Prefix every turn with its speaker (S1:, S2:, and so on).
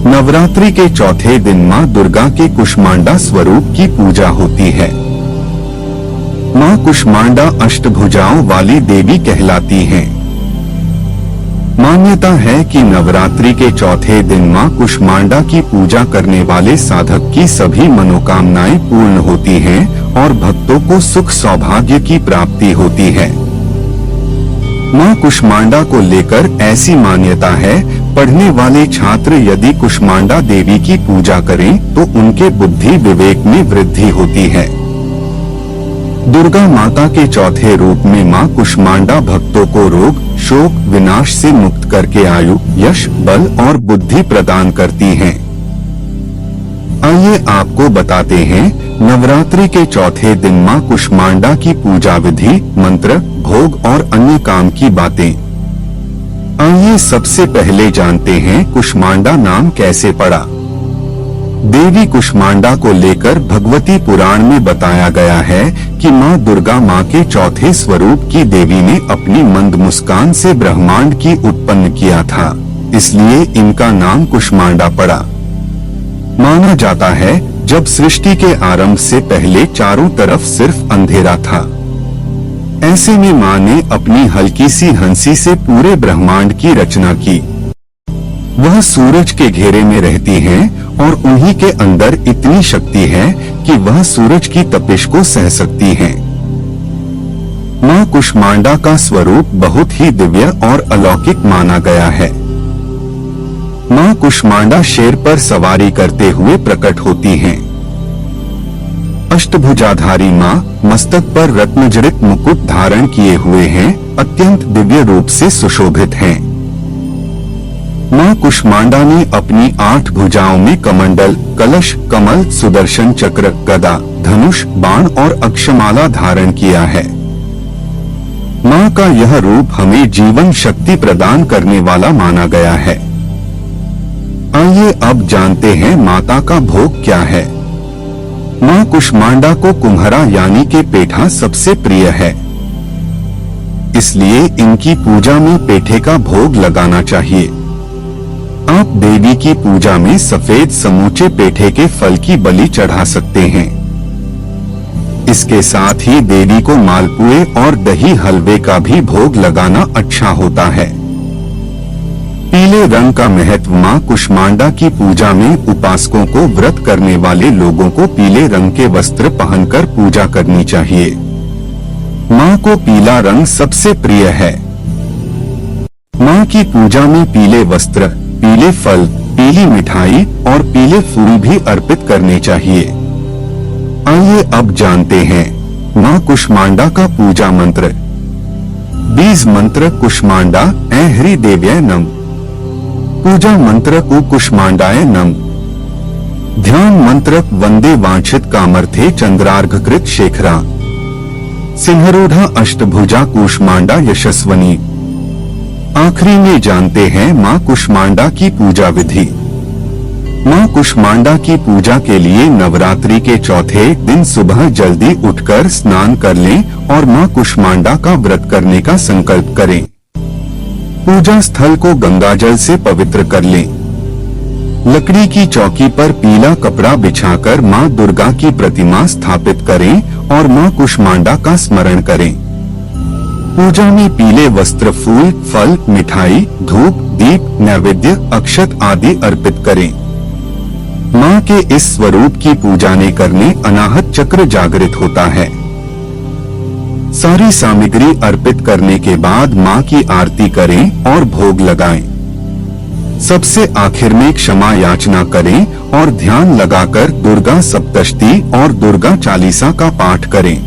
S1: नवरात्रि के चौथे दिन मां दुर्गा के कुष्मांडा स्वरूप की पूजा होती है। मां कुष्मांडा अष्टभुजाओं वाली देवी कहलाती हैं। मान्यता है कि नवरात्रि के चौथे दिन मां कुष्मांडा की पूजा करने वाले साधक की सभी मनोकामनाएं पूर्ण होती हैं और भक्तों को सुख सौभाग्य की प्राप्ति होती है। मां कुष्मांडा को लेकर ऐसी मान्यता है, पढ़ने वाले छात्र यदि कुष्मांडा देवी की पूजा करें तो उनके बुद्धि विवेक में वृद्धि होती है। दुर्गा माता के चौथे रूप में मां कुष्मांडा भक्तों को रोग, शोक, विनाश से मुक्त करके आयु, यश, बल और बुद्धि प्रदान करती हैं। आइए आपको बताते हैं नवरात्रि के चौथे दिन मां कुष्मांडा की पूजा विधि, मंत्र, भोग और अन्य काम की बातें। आइए सबसे पहले जानते हैं कुष्मांडा नाम कैसे पड़ा। देवी कुष्मांडा को लेकर भगवती पुराण में बताया गया है कि मां दुर्गा मां के चौथे स्वरूप की देवी ने अपनी मंद मुस्कान से ब्रह्मांड की उत्पन्न किया था, इसलिए इनका नाम कुष्मांडा पड़ा। माना जाता है जब सृष्टि के आरंभ से पहले चारों तरफ सिर्फ अंधेरा था। ऐसे में मां ने अपनी हल्की सी हंसी से पूरे ब्रह्मांड की रचना की। वह सूरज के घेरे में रहती हैं और उन्हीं के अंदर इतनी शक्ति है कि वह सूरज की तपिश को सह सकती हैं। मां कुष्मांडा का स्वरूप बहुत ही दिव्य और अलौकिक माना गया है। मां कुष्मांडा शेर पर सवारी करते हुए प्रकट होती हैं। अष्टभुजाधारी मां मस्तक पर रत्नजड़ित मुकुट धारण किए हुए हैं, अत्यंत दिव्य रूप से सुशोभित हैं। मां कुष्मांडा ने अपनी 8 भुजाओं में कमंडल, कलश, कमल, सुदर्शन चक्र, गदा, धनुष, बाण और अक्षमाला धारण किया है। मां का यह रूप हमें जीवन शक्ति प्रदान करने वाला माना गया है। आइए अब जानते हैं माता का भोग क्या है। मां कुष्मांडा को कुम्हरा यानी के पेठा सबसे प्रिय है, इसलिए इनकी पूजा में पेठे का भोग लगाना चाहिए। आप देवी की पूजा में सफेद समूचे पेठे के फल की बलि चढ़ा सकते हैं। इसके साथ ही देवी को मालपुए और दही हलवे का भी भोग लगाना अच्छा होता है। पीले रंग का महत्व। मां कुष्मांडा की पूजा में उपासकों को व्रत करने वाले लोगों को पीले रंग के वस्त्र पहनकर पूजा करनी चाहिए। मां को पीला रंग सबसे प्रिय है। मां की पूजा में पीले वस्त्र, पीले फल, पीली मिठाई और पीले फूल भी अर्पित करने चाहिए। आइए अब जानते हैं मां कुष्मांडा का पूजा मंत्र। बीज मंत्र कुष्मांडा ऐ ह्री देव्यै नम। पूजा मंत्र को कुष्मांडाय नम। ध्यान मंत्र वंदे वांछित कामर्थे चंद्रार्घकृत शेखरा। सिंहरूढ़ा अष्टभुजा कुष्मांडा यशस्वनी। आखिरी में जानते हैं मां कुष्मांडा की पूजा विधि। मां कुष्मांडा की पूजा के लिए नवरात्रि के चौथे दिन सुबह जल्दी उठकर स्नान कर लें और मां कुष्मांडा का व्रत करने का संकल्प करें। पूजा स्थल को गंगाजल से पवित्र कर लें। लकड़ी की चौकी पर पीला कपड़ा बिछाकर मां दुर्गा की प्रतिमा स्थापित करें और मां कुष्मांडा का स्मरण करें। पूजा में पीले वस्त्र, फूल, फल, मिठाई, धूप, दीप, नैवेद्य, अक्षत आदि अर्पित करें। मां के इस स्वरूप की पूजा करने अनाहत चक्र जागृत होता है। सारी सामग्री अर्पित करने के बाद मां की आरती करें और भोग लगाएं। सबसे आखिर में क्षमा याचना करें और ध्यान लगाकर दुर्गा सप्तशती और दुर्गा चालीसा का पाठ करें।